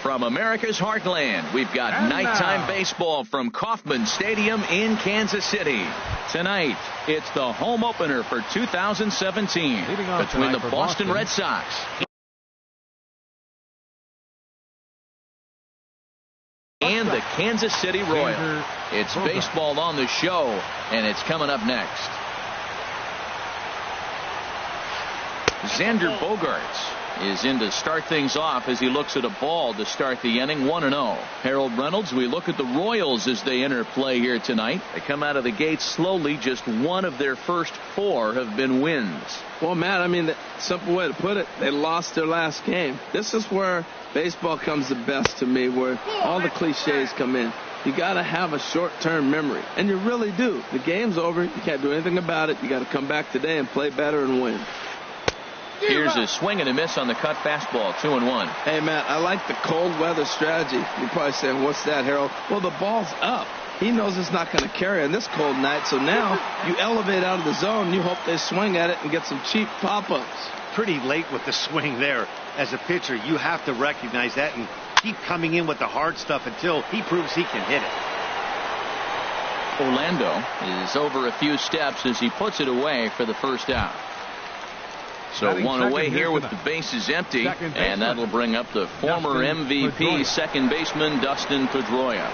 From America's heartland, we've got nighttime baseball from Kauffman Stadium in Kansas City. Tonight, it's the home opener for 2017 between the Boston Red Sox and the Kansas City Royals. It's baseball on the show, and it's coming up next. Xander Bogaerts is in to start things off as he looks at a ball to start the inning. 1-0. Harold Reynolds, we look at the Royals as they enter play here tonight. They come out of the gate slowly. Just one of their first 4 have been wins. Well, Matt, I mean, the simple way to put it, they lost their last game. This is where baseball comes the best to me, where all the cliches come in. You got to have a short-term memory, and you really do. The game's over. You can't do anything about it. You got to come back today and play better and win. Here's a swing and a miss on the cut fastball. 2-1. Hey, Matt, I like the cold weather strategy. You're probably saying, what's that, Harold? Well, the ball's up. He knows it's not going to carry on this cold night, so now you elevate out of the zone. You hope they swing at it and get some cheap pop-ups. Pretty late with the swing there. As a pitcher, you have to recognize that and keep coming in with the hard stuff until he proves he can hit it. Orlando is over a few steps as he puts it away for the first out. So one away here with the bases empty, and that'll bring up the former MVP second baseman Dustin Pedroia.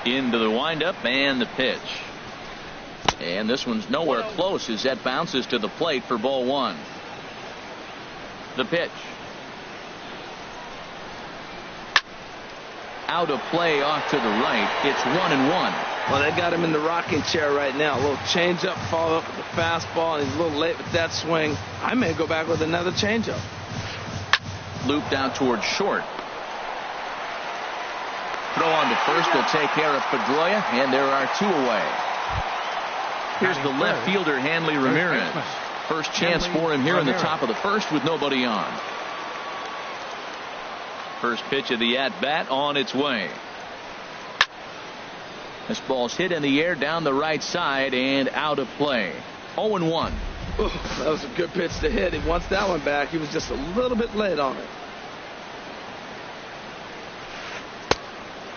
Into the windup and the pitch. And this one's nowhere close as that bounces to the plate for ball 1. The pitch. Out of play off to the right. It's 1-1. Well, they got him in the rocking chair right now. A little changeup, follow up with the fastball, and he's a little late with that swing. I may go back with another changeup. Looped out towards short. Throw on to first will take care of Pedroia, and there are 2 away. Here's the left fielder, Hanley Ramirez. First chance for him here in the top of the first with nobody on. First pitch of the at-bat on its way. This ball's hit in the air down the right side and out of play. 0-1. That was a good pitch to hit. He wants that one back. He was just a little bit late on it.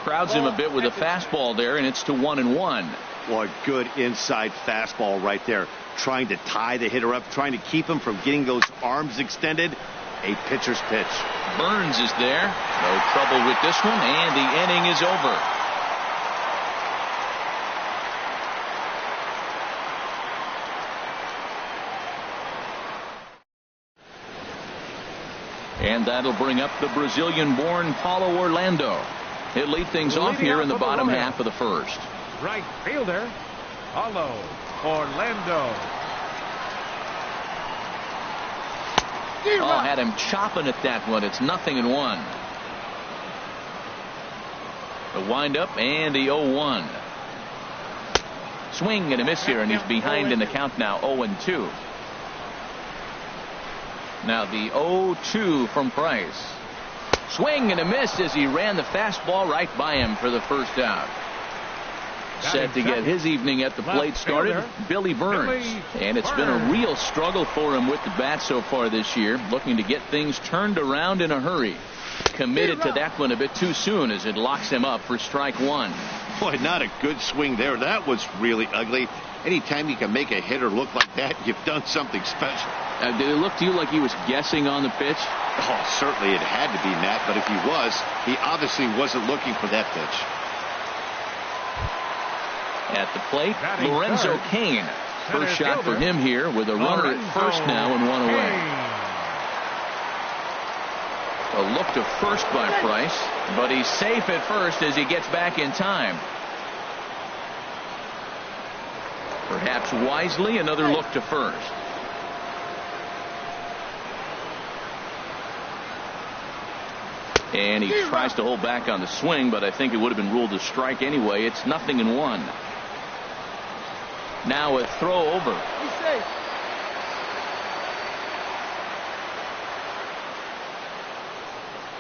Crowds him a bit with a fastball there, and it's to 1-1. Well, a good inside fastball right there. Trying to tie the hitter up, trying to keep him from getting those arms extended. A pitcher's pitch. Burns is there. No trouble with this one, and the inning is over. And that'll bring up the Brazilian-born Paulo Orlando. He'll lead things off here in the bottom half of the first. Right fielder, Paulo Orlando. Oh, had him chopping at that one. It's 0-1. The windup and the 0-1. Swing and a miss here, and he's behind in the count now. 0-2. Now the 0-2 from Price. Swing and a miss as he ran the fastball right by him for the first out. Set to get his evening at the plate started, Billy Burns. And it's been a real struggle for him with the bat so far this year, looking to get things turned around in a hurry. Committed to that one a bit too soon as it locks him up for strike 1. Boy, not a good swing there. That was really ugly. Anytime you can make a hitter look like that, you've done something special. Did it look to you like he was guessing on the pitch? Oh, certainly it had to be, Matt, but if he was, he obviously wasn't looking for that pitch. At the plate, Lorenzo Cain. First shot for him here with a runner at first now and 1 away. A look to first by Price, but he's safe at first as he gets back in time. Perhaps wisely, another look to first. And he tries to hold back on the swing, but I think it would have been ruled a strike anyway. It's 0-1. Now a throw over.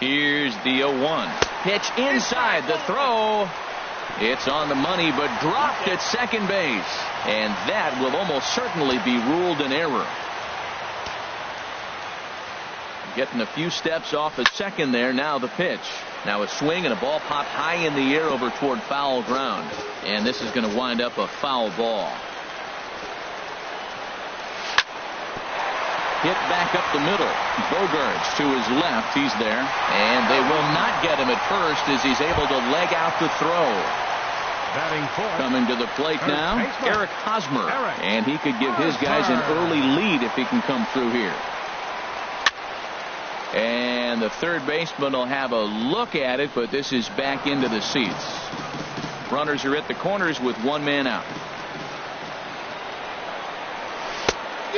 Here's the 0-1. Pitch inside the throw. It's on the money, but dropped at second base. And that will almost certainly be ruled an error. Getting a few steps off at second there. Now the pitch. Now a swing and a ball popped high in the air over toward foul ground. And this is going to wind up a foul ball. Hit back up the middle. Bogarts to his left. He's there. And they will not get him at first as he's able to leg out the throw. Coming to the plate now, Eric Hosmer. And he could give his guys an early lead if he can come through here. And the third baseman will have a look at it, but this is back into the seats. Runners are at the corners with one man out.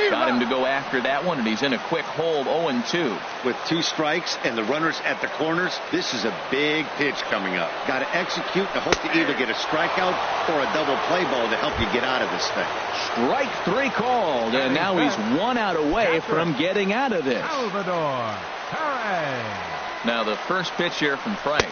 Got him to go after that one, and he's in a quick hole, 0-2. With 2 strikes and the runners at the corners, this is a big pitch coming up. Got to execute and hope to either get a strikeout or a double play ball to help you get out of this thing. Strike 3 called, and now he's 1 out away from getting out of this. Salvador Perez. Now the first pitch here from Price.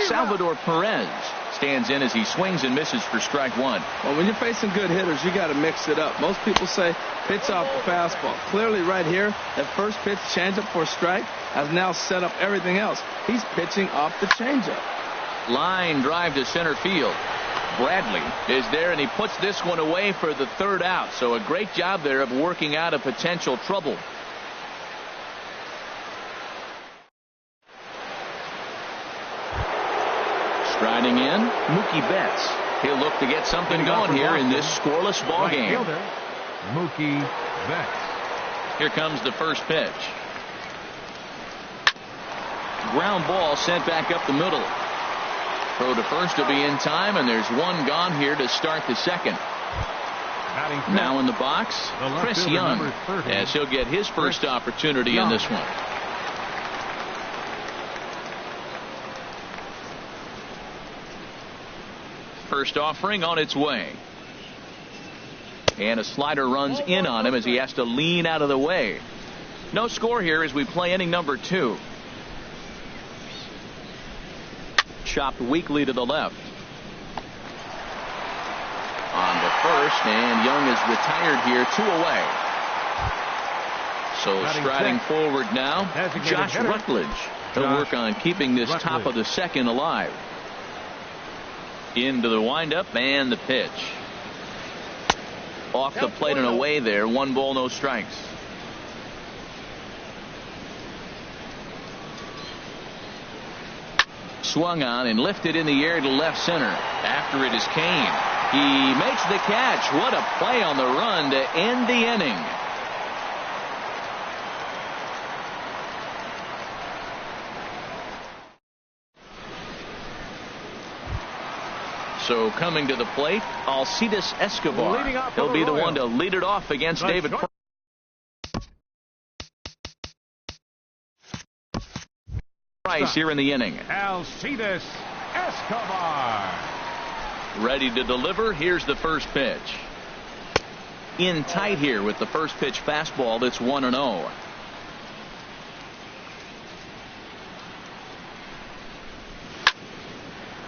Salvador Perez stands in as he swings and misses for strike 1. Well, when you're facing good hitters, you got to mix it up. Most people say pitch off the fastball. Clearly right here, that first pitch changeup for a strike has now set up everything else. He's pitching off the changeup. Line drive to center field. Bradley is there, and he puts this one away for the 3rd out. So a great job there of working out a potential trouble. Striding in, Mookie Betts. He'll look to get something going here in this scoreless ball game. Mookie Betts. Here comes the first pitch. Ground ball sent back up the middle. Throw to first will be in time, and there's one gone here to start the second. Now in the box, Chris Young, as he'll get his first opportunity in this one. First offering on its way. And a slider runs in on him as he has to lean out of the way. No score here as we play inning number 2. Chopped weakly to the left. On to first, and Young is retired here, 2 away. So striding forward now, Josh Rutledge. He'll work on keeping this top of the second alive. Into the windup and the pitch. Off the plate and away there. 1 ball, no strikes. Swung on and lifted in the air to left center. After it is Kane. He makes the catch. What a play on the run to end the inning. So coming to the plate, Alcides Escobar. He'll be the one to lead it off against David Price here in the inning. Alcides Escobar. Ready to deliver. Here's the first pitch. In tight here with the first pitch fastball. That's 1-0.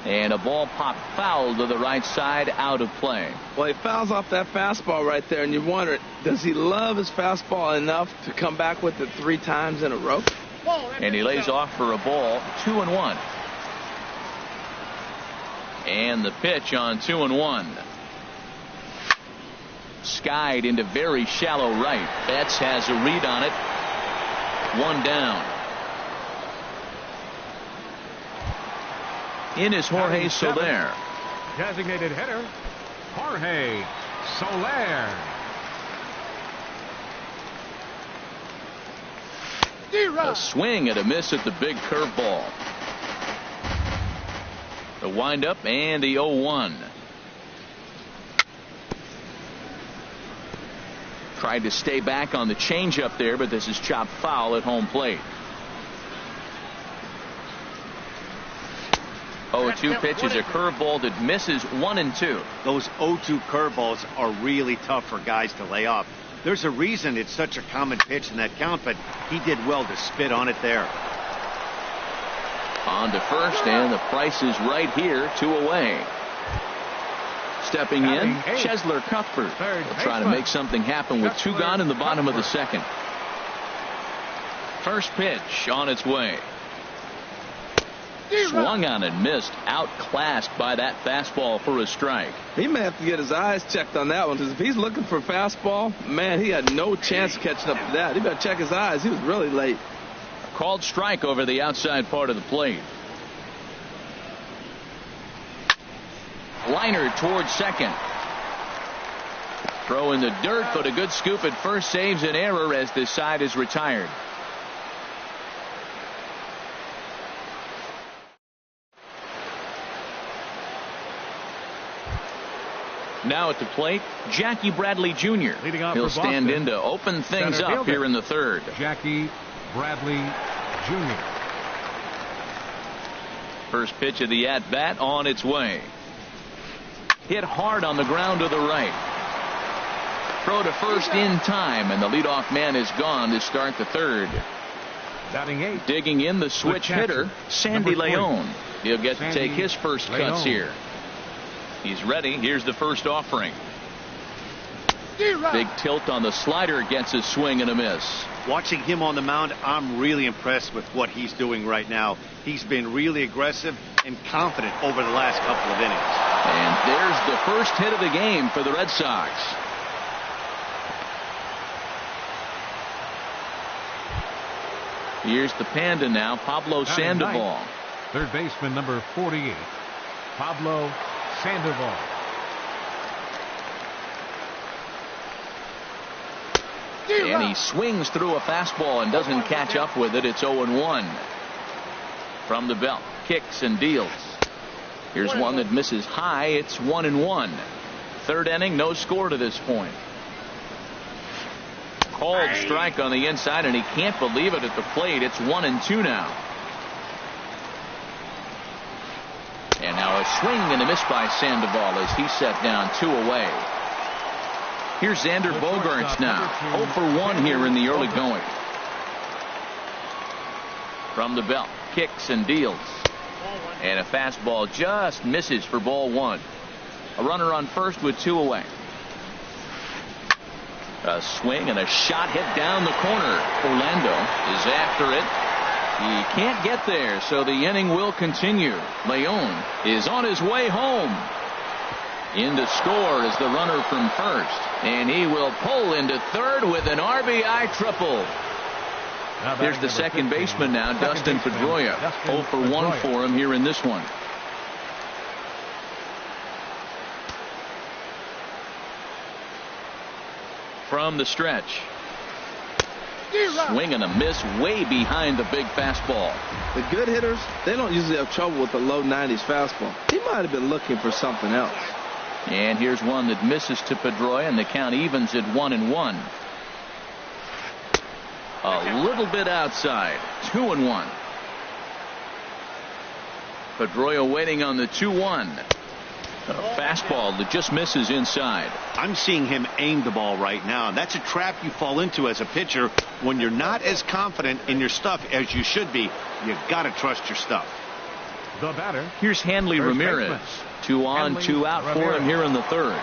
And a ball popped foul to the right side, out of play. Well, he fouls off that fastball right there, and you wonder, does he love his fastball enough to come back with it 3 times in a row? And he lays off for a ball, 2-1. And the pitch on 2-1. Skied into very shallow right. Betts has a read on it. 1 down. In is Jorge Soler. Designated hitter, Jorge Soler. A swing and a miss at the big curveball. The windup and the 0-1. Tried to stay back on the changeup there, but this is chopped foul at home plate. 0-2 pitch is a curveball that misses 1-2. Those 0-2 curveballs are really tough for guys to lay off. There's a reason it's such a common pitch in that count, but he did well to spit on it there. On to first, and the Price is right here, 2 away. Stepping in, Chesler Cuthbert. They'll try to make something happen with 2 gone in the bottom of the second. First pitch on its way. Swung on and missed. Outclassed by that fastball for a strike. He may have to get his eyes checked on that one, because if he's looking for a fastball, man, he had no chance of catching up to that. He better check his eyes. He was really late. A called strike over the outside part of the plate. Liner towards second. Throw in the dirt, but a good scoop at first saves an error as this side is retired. Now at the plate, Jackie Bradley Jr. He'll stand in to open things up here in the third. Jackie Bradley Jr. First pitch of the at-bat on its way. Hit hard on the ground to the right. Throw to first in time, and the leadoff man is gone to start the third. Batting 8. Digging in the switch hitter, Sandy Leon. He'll get to take his first cuts here. He's ready. Here's the first offering. Big tilt on the slider, gets a swing and a miss. Watching him on the mound, I'm really impressed with what he's doing right now. He's been really aggressive and confident over the last couple of innings. And there's the first hit of the game for the Red Sox. Here's the Panda now, Pablo Sandoval. Third baseman number 48, Pablo Sandoval. And he swings through a fastball and doesn't catch up with it. It's 0-1. From the belt, kicks and deals. Here's one that misses high. It's 1-1. Third inning, no score to this point. Called strike on the inside, and he can't believe it at the plate. It's 1-2 now. And now a swing and a miss by Sandoval as he set down 2 away. Here's Xander Bogaerts now. 0 for 1 here in the early going. From the belt, kicks and deals. And a fastball just misses for ball 1. A runner on first with 2 away. A swing and a shot hit down the corner. Orlando is after it. He can't get there, so the inning will continue. Leon is on his way home. In to score is the runner from first. And he will pull into third with an RBI triple. Here's the second baseman now, Dustin Pedroia. 0 for 1 for him here in this one. From the stretch. Swing and a miss way behind the big fastball. The good hitters, they don't usually have trouble with the low 90s fastball. He might have been looking for something else. And here's one that misses to Pedroia, and the count evens at 1-1. A little bit outside. 2-1. Pedroia waiting on the 2-1. A fastball that just misses inside. I'm seeing him aim the ball right now. And that's a trap you fall into as a pitcher when you're not as confident in your stuff as you should be. You've got to trust your stuff. The batter. Here's Hanley Ramirez. 2 on, 2 out for him here in the third.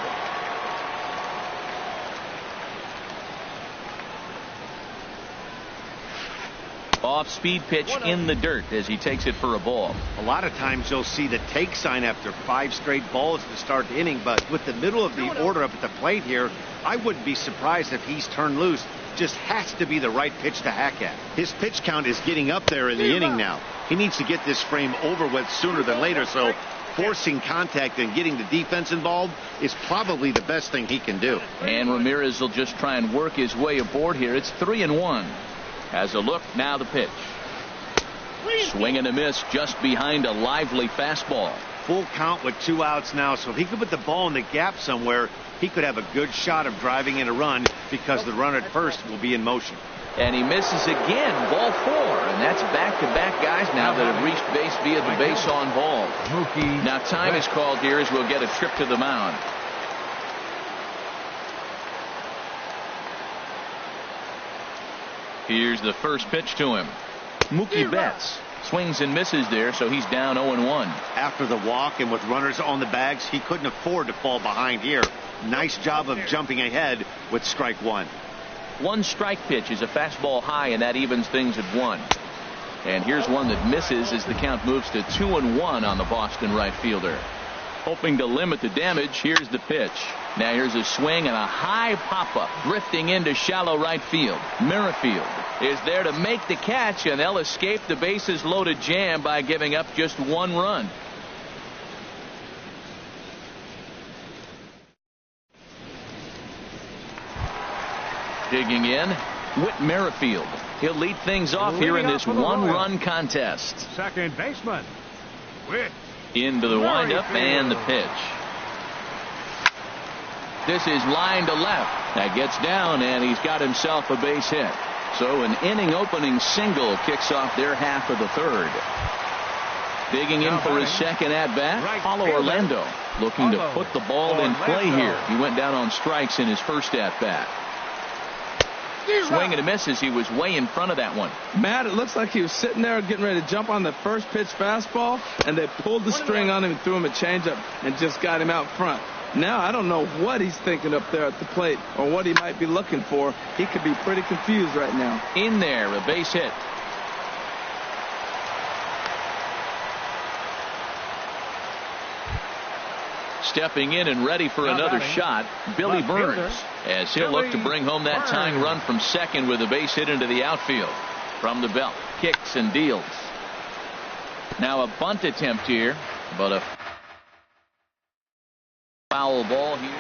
Off-speed pitch in the dirt as he takes it for a ball. A lot of times you'll see the take sign after 5 straight balls to start the inning, but with the middle of the order up at the plate here, I wouldn't be surprised if he's turned loose. Just has to be the right pitch to hack at. His pitch count is getting up there in the inning now. He needs to get this frame over with sooner than later, so forcing contact and getting the defense involved is probably the best thing he can do. And Ramirez will just try and work his way aboard here. It's 3-1. Has a look, now the pitch. Swing and a miss just behind a lively fastball. Full count with 2 outs now, so if he could put the ball in the gap somewhere, he could have a good shot of driving in a run because the runner at first will be in motion. And he misses again, ball 4, and that's back-to-back guys now that have reached base via the base on ball. Now time is called here as we'll get a trip to the mound. Here's the first pitch to him. Mookie Betts swings and misses there, so he's down 0-1. After the walk and with runners on the bags, he couldn't afford to fall behind here. Nice job of jumping ahead with strike 1. One strike pitch is a fastball high, and that evens things at 1. And here's one that misses as the count moves to 2-1 on the Boston right fielder. Hoping to limit the damage, here's the pitch. Now here's a swing and a high pop-up drifting into shallow right field. Merrifield is there to make the catch, and they'll escape the bases loaded jam by giving up just 1 run. Digging in, Whit Merrifield. He'll lead things off here in this 1-run contest. Second baseman, Whit. Into the windup and the pitch. This is line to left. That gets down, and he's got himself a base hit. So an inning opening single kicks off their half of the third. Digging in for his second at bat, Paulo Orlando, looking to put the ball in play here. He went down on strikes in his first at bat. Swing and a miss as he was way in front of that one. Matt, it looks like he was sitting there getting ready to jump on the first pitch fastball, and they pulled the string on him and threw him a changeup and just got him out front. Now I don't know what he's thinking up there at the plate or what he might be looking for. He could be pretty confused right now. In there, a base hit. Stepping in and ready for another shot, Billy Burns, as he'll look to bring home that tying run from second with a base hit into the outfield. From the belt, kicks and deals. Now a bunt attempt here, but a foul ball here.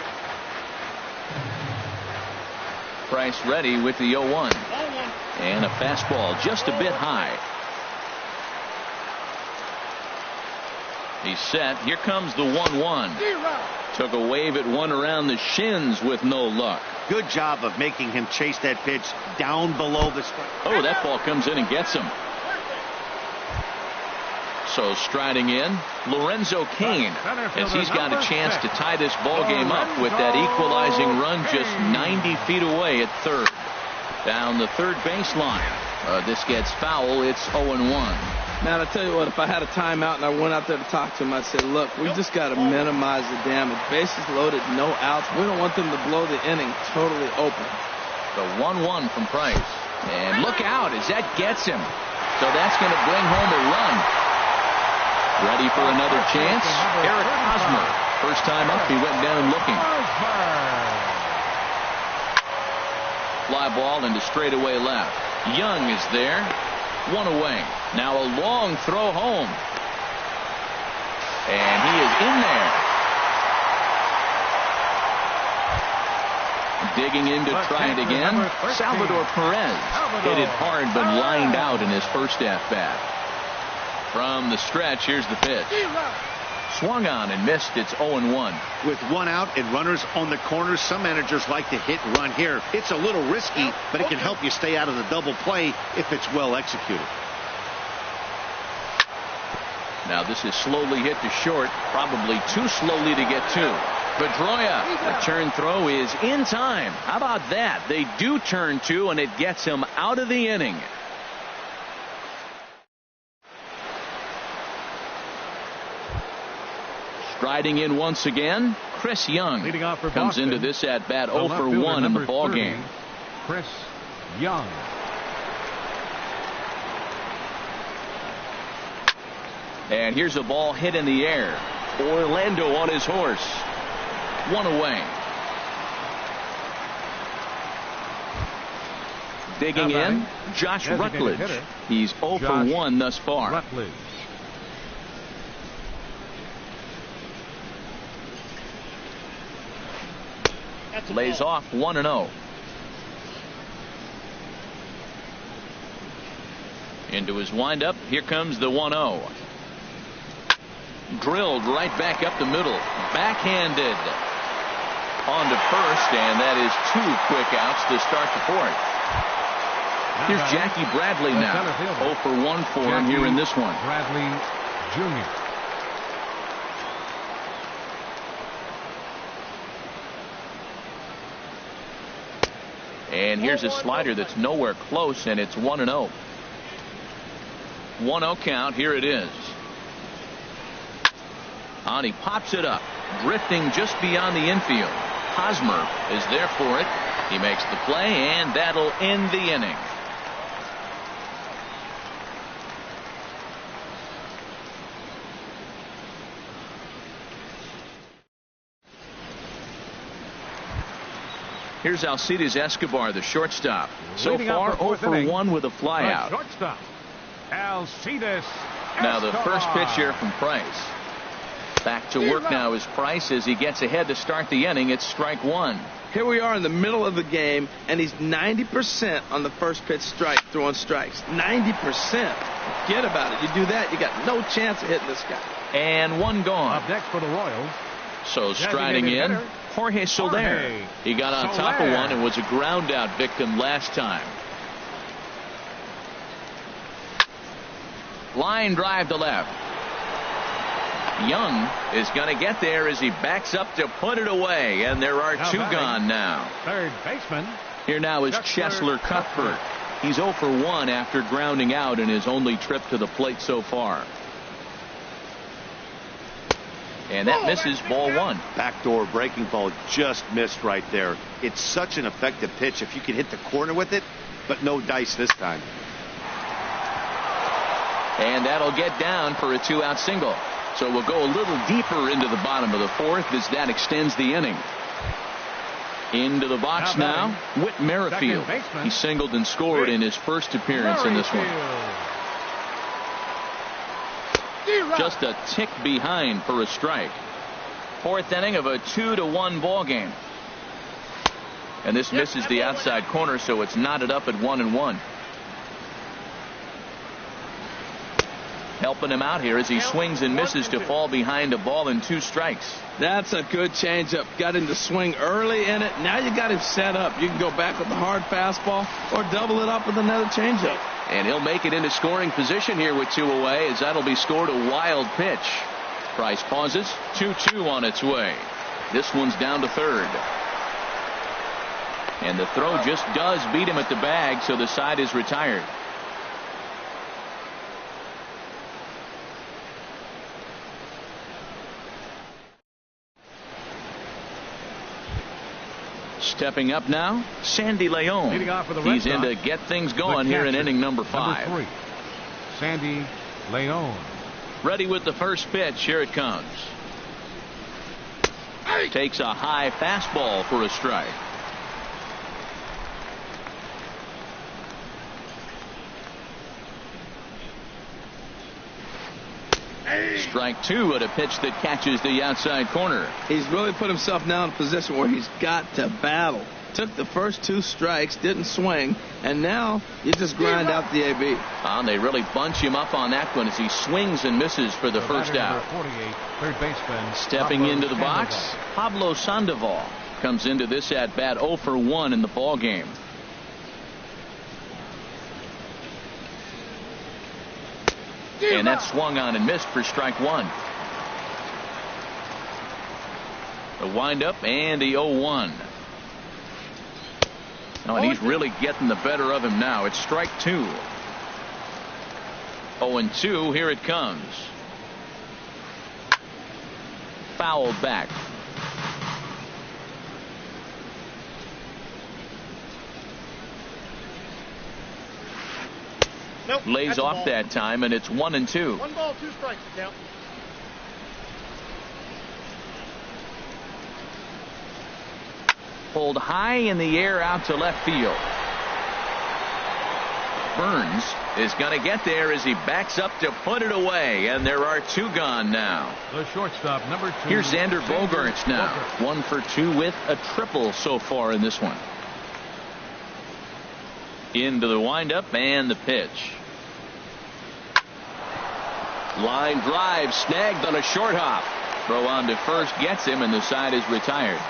Price ready with the 0-1. And a fastball just a bit high. He's set. Here comes the 1-1. Took a wave at one around the shins with no luck. Good job of making him chase that pitch down below the strike. Oh, that ball comes in and gets him. So striding in, Lorenzo Cain, as he's got a chance to tie this ball game up with that equalizing run just 90 feet away at third. Down the third baseline. This gets foul. It's 0-1. Man, I tell you what, if I had a timeout and I went out there to talk to him, I'd say, look, we just got to minimize the damage. Bases loaded, no outs. We don't want them to blow the inning totally open. The 1-1 from Price. And look out as that gets him. So that's going to bring home a run. Ready for another chance? Eric Hosmer. First time up, he went down looking. Fly ball into straightaway left. Young is there. 1 away. Now a long throw home. And he is in there. Digging in to try it again. Salvador Perez hit it hard but lined out in his first at-bat. From the stretch, here's the pitch. Swung on and missed. It's 0-1. With one out and runners on the corners, some managers like to hit and run here. It's a little risky, but it can help you stay out of the double play if it's well executed. Now this is slowly hit to short, probably too slowly to get to. Pedroia, the turn throw is in time. How about that? They do turn two, and it gets him out of the inning. Striding in once again, Chris Young comes into this at bat 0 for 1 in the ball game. Chris Young. And here's a ball hit in the air. Orlando on his horse. 1 away. Digging in, Josh Rutledge. He's 0 for 1 thus far. Rutledge. Lays off 1-0. Into his windup. Here comes the 1-0. Drilled right back up the middle. Backhanded on to first, and that is 2 quick outs to start the fourth. Here's Jackie Bradley now. 0 for 1 for him here in this one. Bradley Jr. And here's a slider that's nowhere close, and it's 1-0. 1-0 count. Here it is. And he pops it up, drifting just beyond the infield. Hosmer is there for it. He makes the play, and that'll end the inning. Here's Alcides Escobar, the shortstop. So far, 0 for 1 with a flyout. Shortstop, Alcides Now the Escobar. first pitch here from Price. Back to work now is Price as he gets ahead to start the inning. It's strike one. Here we are in the middle of the game, and he's 90% on the first pitch strike, throwing strikes. 90%. Forget about it. You do that, you got no chance of hitting this guy. And one gone. Up next for the Royals. So striding in, Jorge Soler. He got on top of one and was a ground out victim last time. Line drive to left. Young is going to get there as he backs up to put it away, and there are two gone now. Third baseman. Here now is Cheslor Cuthbert. He's 0 for 1 after grounding out in his only trip to the plate so far. And that misses ball one. Backdoor breaking ball just missed right there. It's such an effective pitch if you can hit the corner with it, but no dice this time. And that'll get down for a 2-out single. So we'll go a little deeper into the bottom of the fourth as that extends the inning. Into the box now, Whit Merrifield. He singled and scored in his first appearance in this one. Just a tick behind for a strike. Fourth inning of a 2-1 ball game. And this misses the outside corner, so it's knotted up at 1-1. Helping him out here as he swings and misses to fall behind a ball and 2 strikes. That's a good changeup. Got him to swing early in it. Now you got him set up. You can go back with the hard fastball or double it up with another changeup. And he'll make it into scoring position here with 2 away as that'll be scored a wild pitch. Price pauses. 2-2 on its way. This one's down to third. And the throw just does beat him at the bag, so the side is retired. Stepping up now, Sandy Leon. He's in to get things going here in inning number 5. Number 3, Sandy Leon. Ready with the first pitch. Here it comes. Takes a high fastball for a strike. Strike 2 at a pitch that catches the outside corner. He's really put himself now in a position where he's got to battle. Took the first 2 strikes, didn't swing, and now you just grind out the AB. They really bunch him up on that one as he swings and misses for the first out. 48, third baseman. Stepping into the box, Pablo Sandoval comes into this at bat 0 for 1 in the ball game. And that swung on and missed for strike 1. The windup and the 0-1. Oh, and he's really getting the better of him now. It's strike 2. 0-2. Here it comes. Fouled back. Nope, lays off that time, and it's 1-2. 1 ball, 2 strikes to count. Pulled high in the air out to left field. Burns is going to get there as he backs up to put it away, and there are 2 gone now. The shortstop, number 2. Here's Xander Bogaerts now. 1 for 2 with a triple so far in this one. Into the windup and the pitch. Line drive snagged on a short hop. Throw on to first gets him, and the side is retired.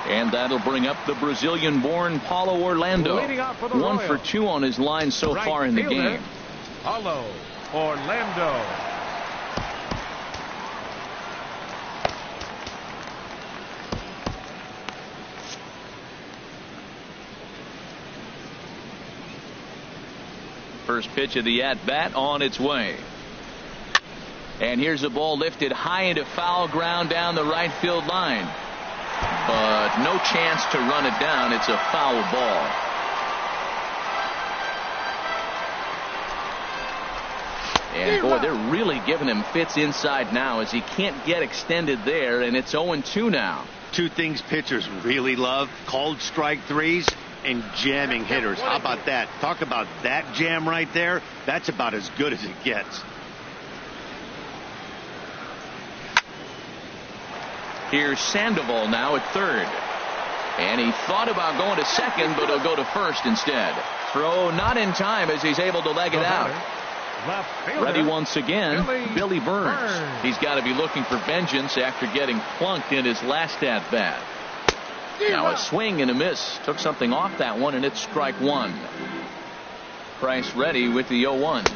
And that'll bring up the Brazilian-born Paulo Orlando. 1 for 2 on his line so far in the game. Paulo Orlando. first pitch of the at-bat on its way. And here's a ball lifted high into foul ground down the right field line. But no chance to run it down. It's a foul ball. And boy, they're really giving him fits inside now as he can't get extended there, and it's 0-2 now. Two things pitchers really love: called strike threes and jamming hitters. How about that? Talk about that jam right there. That's about as good as it gets. Here's Sandoval now at third. And he thought about going to second, but he'll go to first instead. Throw not in time as he's able to leg it out. Ready once again, Billy Burns. He's got to be looking for vengeance after getting plunked in his last at-bat. Now a swing and a miss. Took something off that one, and it's strike one. Price ready with the 0-1.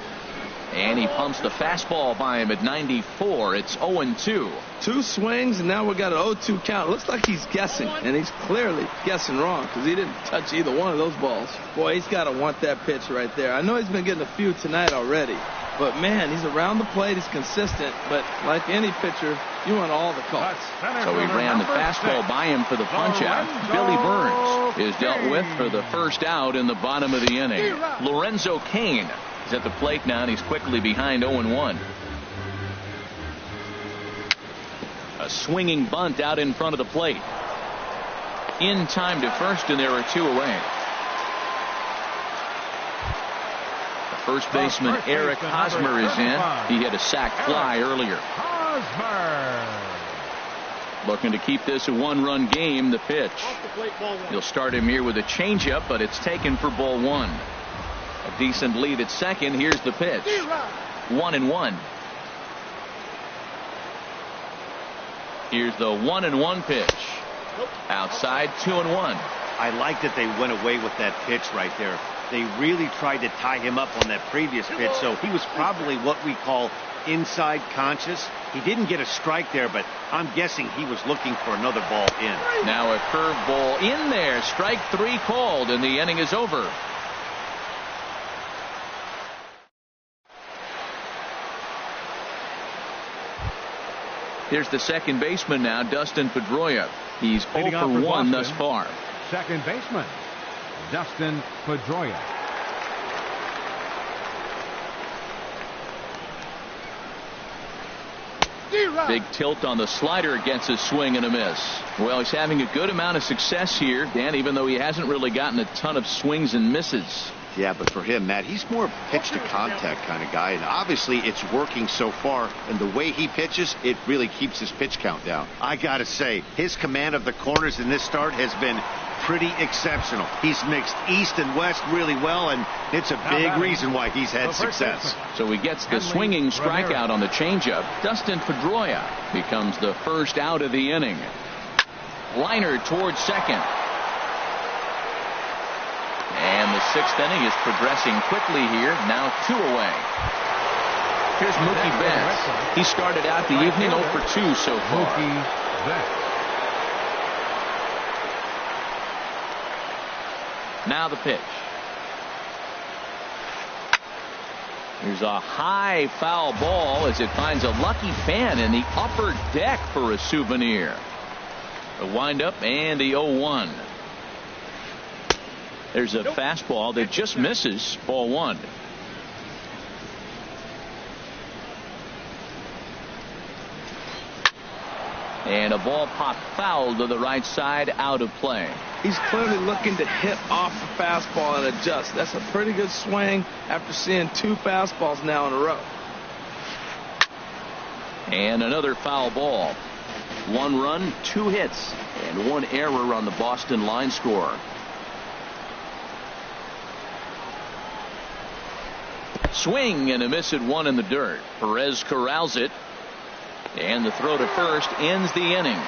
And he pumps the fastball by him at 94. It's 0-2. Two swings, and now we got an 0-2 count. Looks like he's guessing, and he's clearly guessing wrong because he didn't touch either one of those balls. Boy, he's got to want that pitch right there. I know he's been getting a few tonight already, but man, he's around the plate. He's consistent, but like any pitcher, you want all the calls. So he ran the fastball by him for the punch-out. Billy Burns is dealt with for the first out in the bottom of the inning. Lorenzo Cain is at the plate now, and he's quickly behind 0-1. A swinging bunt out in front of the plate. In time to first, and there are two away. The first baseman, Eric Hosmer, is in. He had a sac fly earlier. Looking to keep this a one-run game. The pitch. He'll start him here with a changeup, but it's taken for ball one. A decent lead at second. Here's the pitch. 1-1. Here's the 1-1 pitch. Outside, 2-1. I like that they went away with that pitch right there. They really tried to tie him up on that previous pitch, so he was probably what we call inside conscious. He didn't get a strike there, but I'm guessing he was looking for another ball in. Now a curveball in there. Strike three called, and the inning is over. Here's the second baseman now, Dustin Pedroia. He's 0 for 1 thus far. Second baseman, Dustin Pedroia. Big tilt on the slider against his swing and a miss. Well, he's having a good amount of success here, Dan, even though he hasn't really gotten a ton of swings and misses. Yeah, but for him, Matt, he's more pitch to contact kind of guy, and obviously it's working so far, and the way he pitches, it really keeps his pitch count down. I gotta say, his command of the corners in this start has been pretty exceptional. He's mixed east and west really well, and it's a big reason why he's had success. So he gets the swinging strikeout on the changeup. Dustin Pedroia becomes the first out of the inning. Liner towards second. And the sixth inning is progressing quickly here. Now 2 away. Here's Mookie Betts. He started out the evening 0 for 2 so far. Now the pitch. Here's a high foul ball as it finds a lucky fan in the upper deck for a souvenir. A windup and the 0-1. There's a fastball that just misses. Ball one. And a ball popped foul to the right side, out of play. He's clearly looking to hit off the fastball and adjust. That's a pretty good swing after seeing 2 fastballs now in a row. And another foul ball. 1 run, 2 hits, and 1 error on the Boston line score. Swing and a miss at 1 in the dirt. Perez corrals it. And the throw to first ends the inning.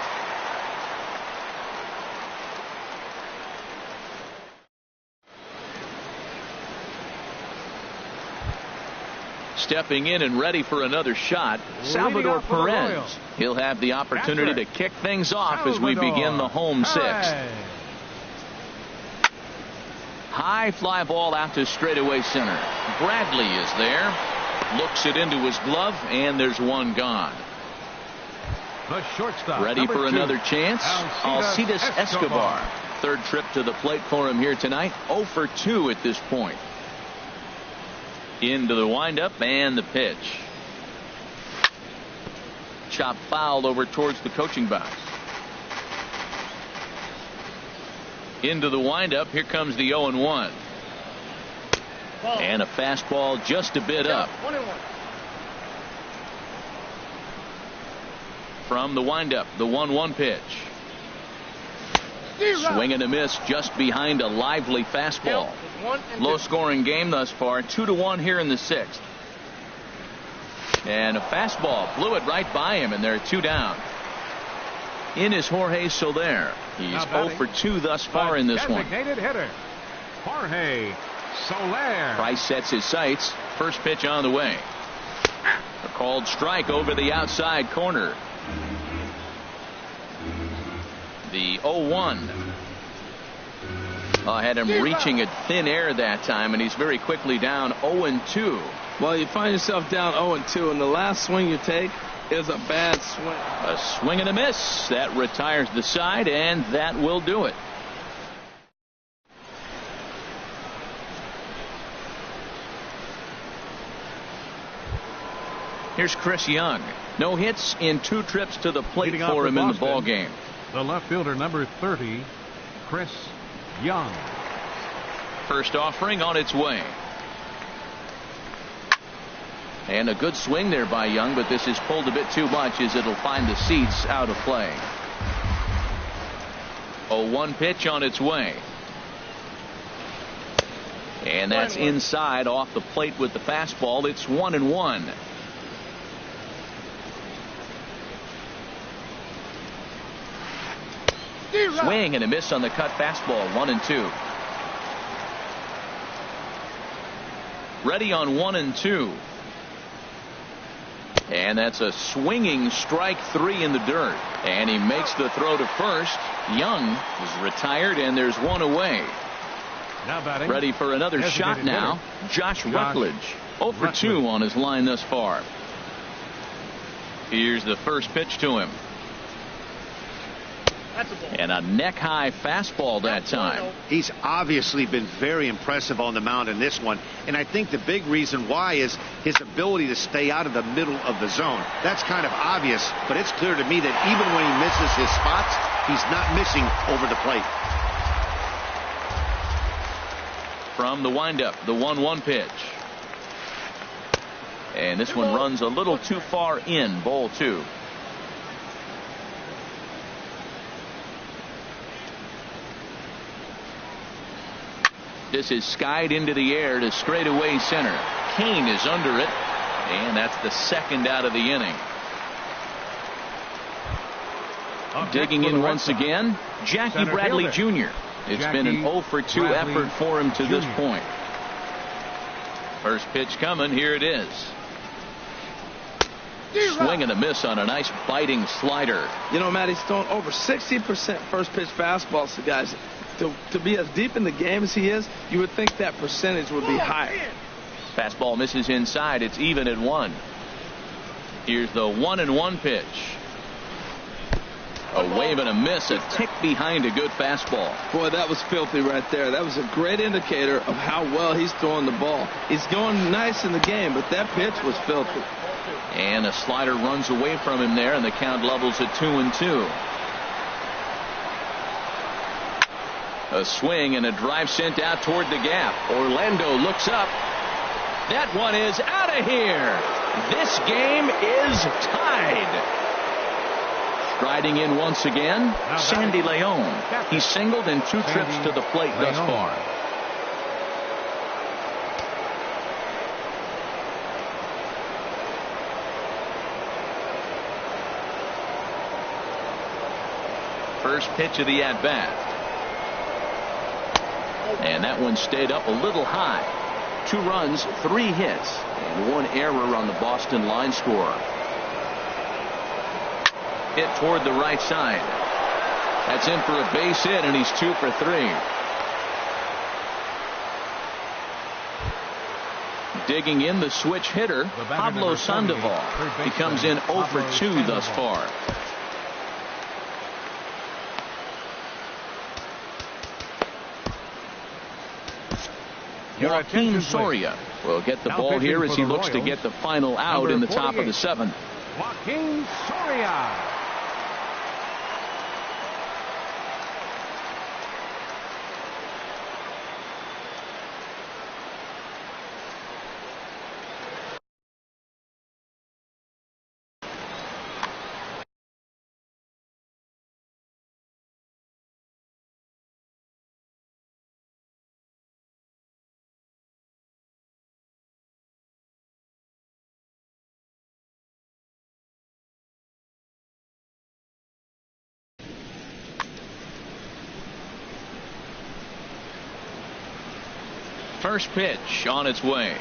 Stepping in and ready for another shot, Salvador Perez. He'll have the opportunity to kick things off as we begin the home 6th. high fly ball out to straightaway center. Bradley is there. Looks it into his glove, and there's one gone. The shortstop, ready for 2, another chance. Alcides Escobar. Third trip to the plate for him here tonight. 0 for 2 at this point. Into the windup and the pitch. Chop fouled over towards the coaching box. Into the windup. Here comes the 0-1. And a fastball just a bit up. 1-1. From the windup, the 1-1 pitch. Swing and a miss just behind a lively fastball. Low scoring game thus far. 2-1 here in the 6th. And a fastball blew it right by him, and there are 2 down. In is Jorge Soler. He's 0 for 2 thus far in this one. Designated hitter, Jorge Soler. Price sets his sights. First pitch on the way. A called strike over the outside corner. The 0-1. Had him reaching at thin air that time, and he's very quickly down 0-2. Well, you find yourself down 0-2, and the last swing you take is a bad swing. A swing and a miss. That retires the side, and that will do it. Here's Chris Young. No hits in 2 trips to the plate for him in the ball game. The left fielder, number 30, Chris Young. First offering on its way. And a good swing there by Young, but this is pulled a bit too much as it'll find the seats out of play. 0-1 pitch on its way. And that's inside off the plate with the fastball. It's 1-1. Swing and a miss on the cut fastball. 1-2. Ready on 1-2. And that's a swinging strike 3 in the dirt. And he makes the throw to first. Young is retired, and there's 1 away. Now batting. Ready for another shot now. Josh Rutledge. 0 for 2 on his line thus far. Here's the first pitch to him. And a neck-high fastball that time. He's obviously been very impressive on the mound in this one, and I think the big reason why is his ability to stay out of the middle of the zone. That's kind of obvious, but it's clear to me that even when he misses his spots, he's not missing over the plate. From the windup, the 1-1 pitch. And this one runs a little too far in. Ball 2. This is skied into the air to straightaway center. Kane is under it, and that's the second out of the inning. Digging in once again, Jackie Bradley Jr. It's been an 0 for 2 effort for him to this point. First pitch coming. Here it is. Swing and a miss on a nice biting slider. You know, Matt, he's thrown over 60% first pitch fastballs to guys. To be as deep in the game as he is, you would think that percentage would be higher. Fastball misses inside. It's even at 1. Here's the 1-1 pitch. A wave and a miss, a tick behind a good fastball. Boy, that was filthy right there. That was a great indicator of how well he's throwing the ball. He's going nice in the game, but that pitch was filthy. And a slider runs away from him there, and the count levels at 2-2. A swing and a drive sent out toward the gap. Orlando looks up. That one is out of here. This game is tied. Striding in once again, Sandy Leon. He's singled in 2 trips to the plate thus far. First pitch of the at-bat. And that one stayed up a little high. 2 runs, 3 hits, and 1 error on the Boston line score. Hit toward the right side. That's in for a base hit, and he's 2 for 3. Digging in, the switch hitter, Pablo Sandoval. He comes in 0 for 2 thus far. Joaquin Soria will get the ball here as he looks to get the final out in the top of the 7th. Joaquin Soria. First pitch on its way.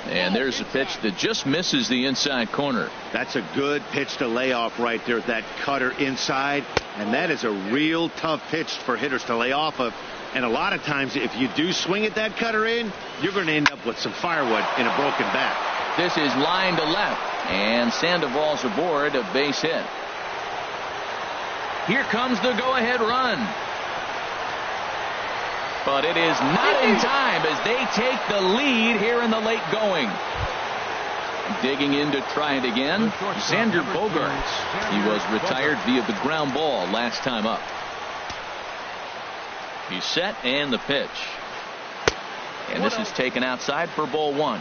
And there's a pitch that just misses the inside corner. That's a good pitch to lay off right there, that cutter inside. And that is a real tough pitch for hitters to lay off of. And a lot of times, if you do swing at that cutter in, you're going to end up with some firewood in a broken bat. This is line to left. And Sandoval's aboard, a base hit. Here comes the go-ahead run. But it is not in time as they take the lead here in the late going. Digging in to try it again, Xander Bogaerts. He was retired via the ground ball last time up. He's set and the pitch. And this is taken outside for ball 1.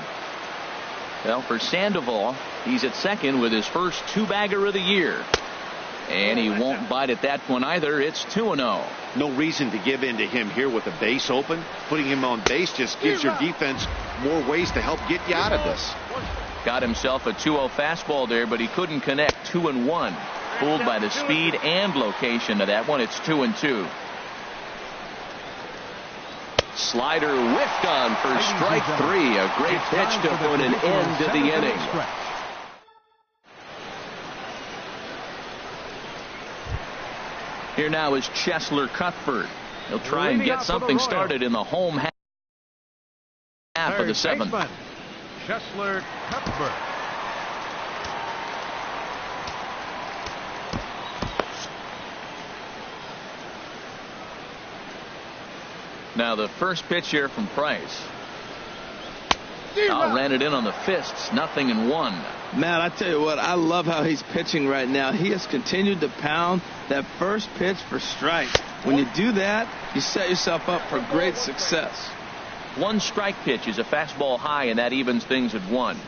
Well, for Sandoval, he's at second with his first 2-bagger of the year. And he won't bite at that one either. It's 2-0. No reason to give in to him here with the base open. Putting him on base just gives your defense more ways to help get you out of this. Got himself a 2-0 fastball there, but he couldn't connect. 2-1. Fooled by the speed and location of that one. It's 2-2. Slider whiffed on for strike 3. A great pitch to put an end to the inning. Here now is Cheslor Cuthbert. He'll try and get something started in the home half of the 7th. Cheslor Cuthbert. Now the first pitch here from Price. Ran it in on the fists. 0-1. Matt, I tell you what, I love how he's pitching right now. He has continued to pound that first pitch for strike. When you do that, you set yourself up for great success. 1 strike pitch is a fastball high, and that evens things at 1. Line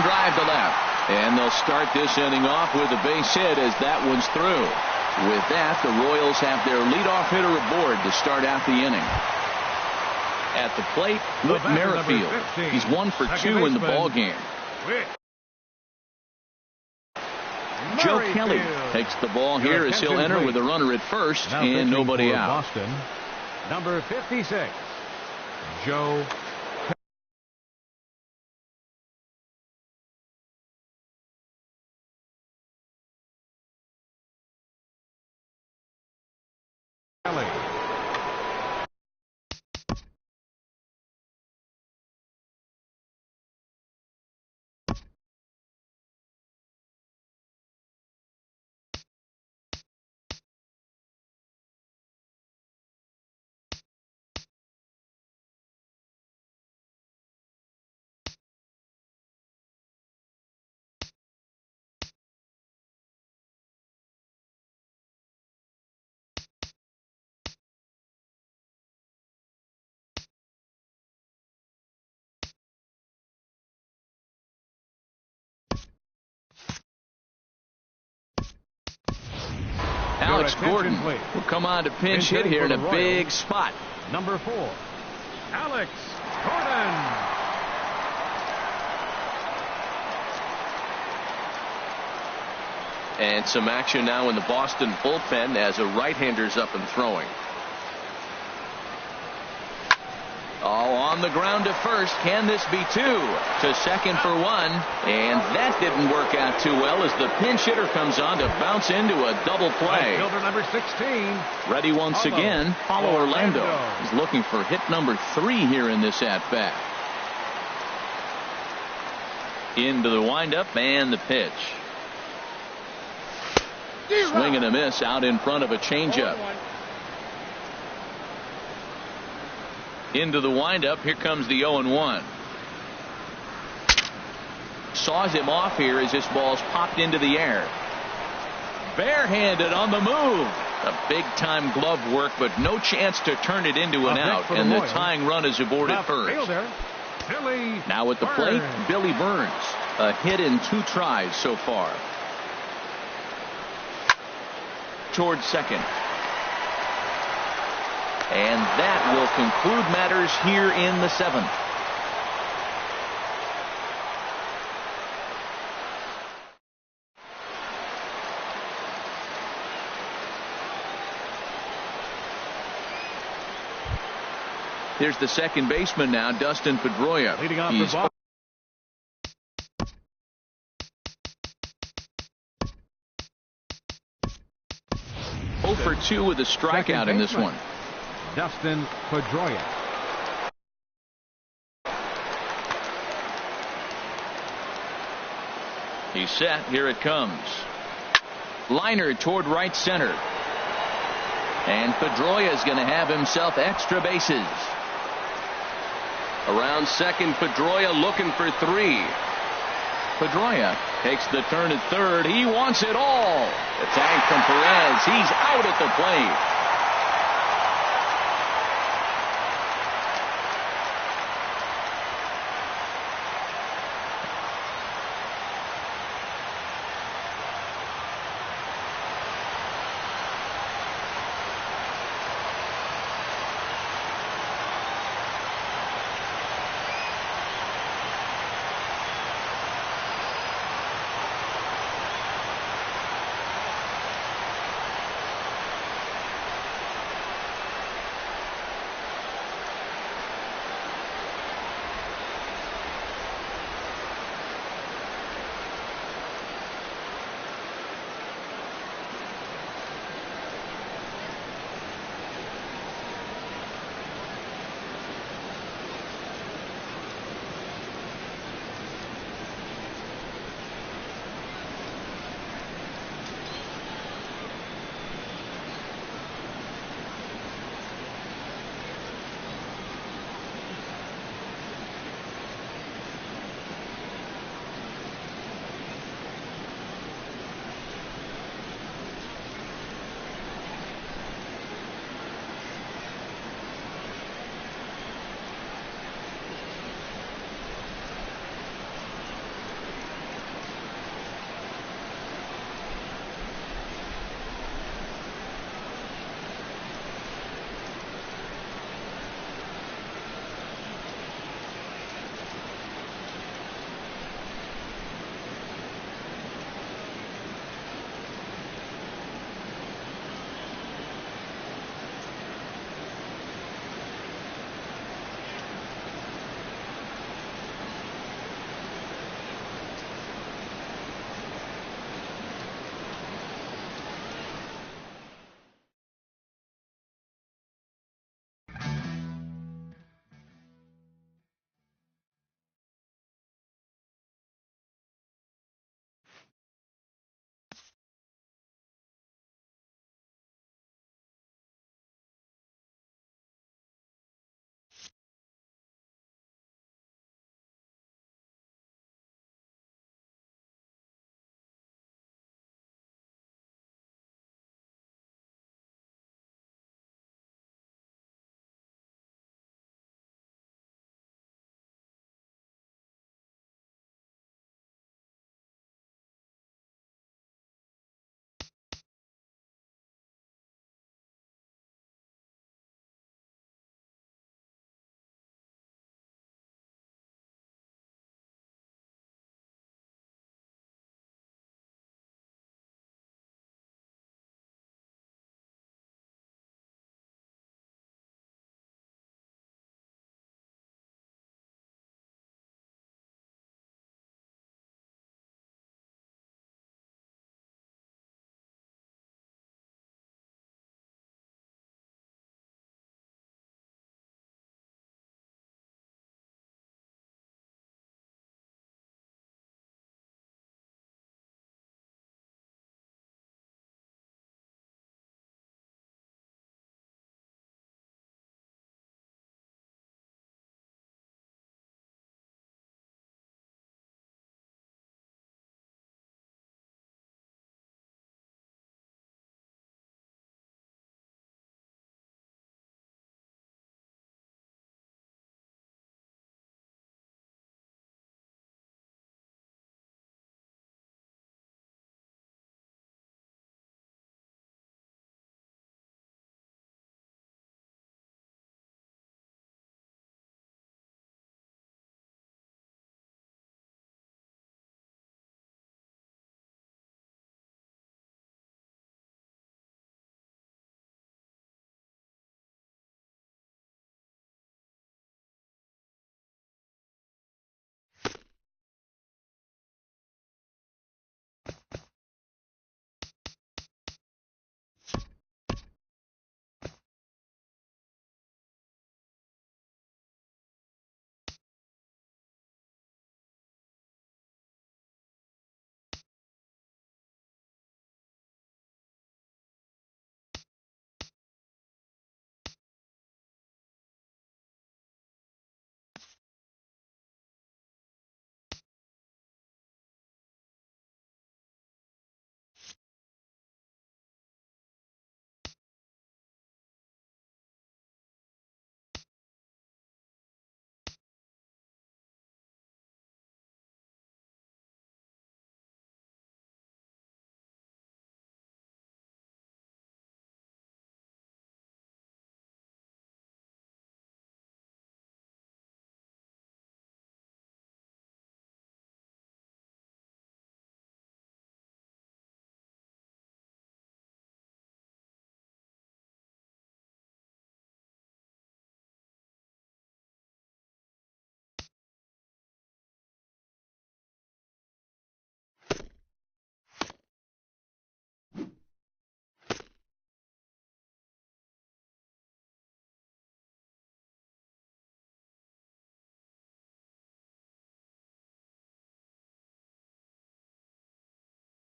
drive to left. And they'll start this inning off with a base hit as that one's through. With that, the Royals have their leadoff hitter aboard to start out the inning. At the plate, Whit Merrifield. He's 1 for 2 in the ball game. Joe Kelly takes the ball here as he'll enter with a runner at first and nobody out. Boston, number 56, Joe Kelly. Alex Gordon will come on to pinch hit here in a big spot. Number 4, Alex Gordon. And some action now in the Boston bullpen as a right-hander's up and throwing. Oh, On the ground to first. Can this be two? To second for one. And that didn't work out too well as the pinch hitter comes on to bounce into a double play. Fielder number 16. Ready once again. Paulo Orlando is looking for hit number 3 here in this at-bat. Into the windup and the pitch. Swing and a miss out in front of a changeup. Into the windup. Here comes the 0-1. Saws him off here as this ball's popped into the air. Barehanded on the move. A big-time glove work, but no chance to turn it into an out. And the tying run is aboard at first. Now at the plate, Billy Burns. A hit in 2 tries so far. Towards second. And that will conclude matters here in the 7th. Here's the second baseman now, Dustin Pedroia. Leading off He's the ball. For 2 with a strikeout in this one. Dustin Pedroia. He's set. Here it comes. Liner toward right center. And Pedroia is going to have himself extra bases. Around second, Pedroia looking for 3. Pedroia takes the turn at third. He wants it all. The tag from Perez. He's out at the plate.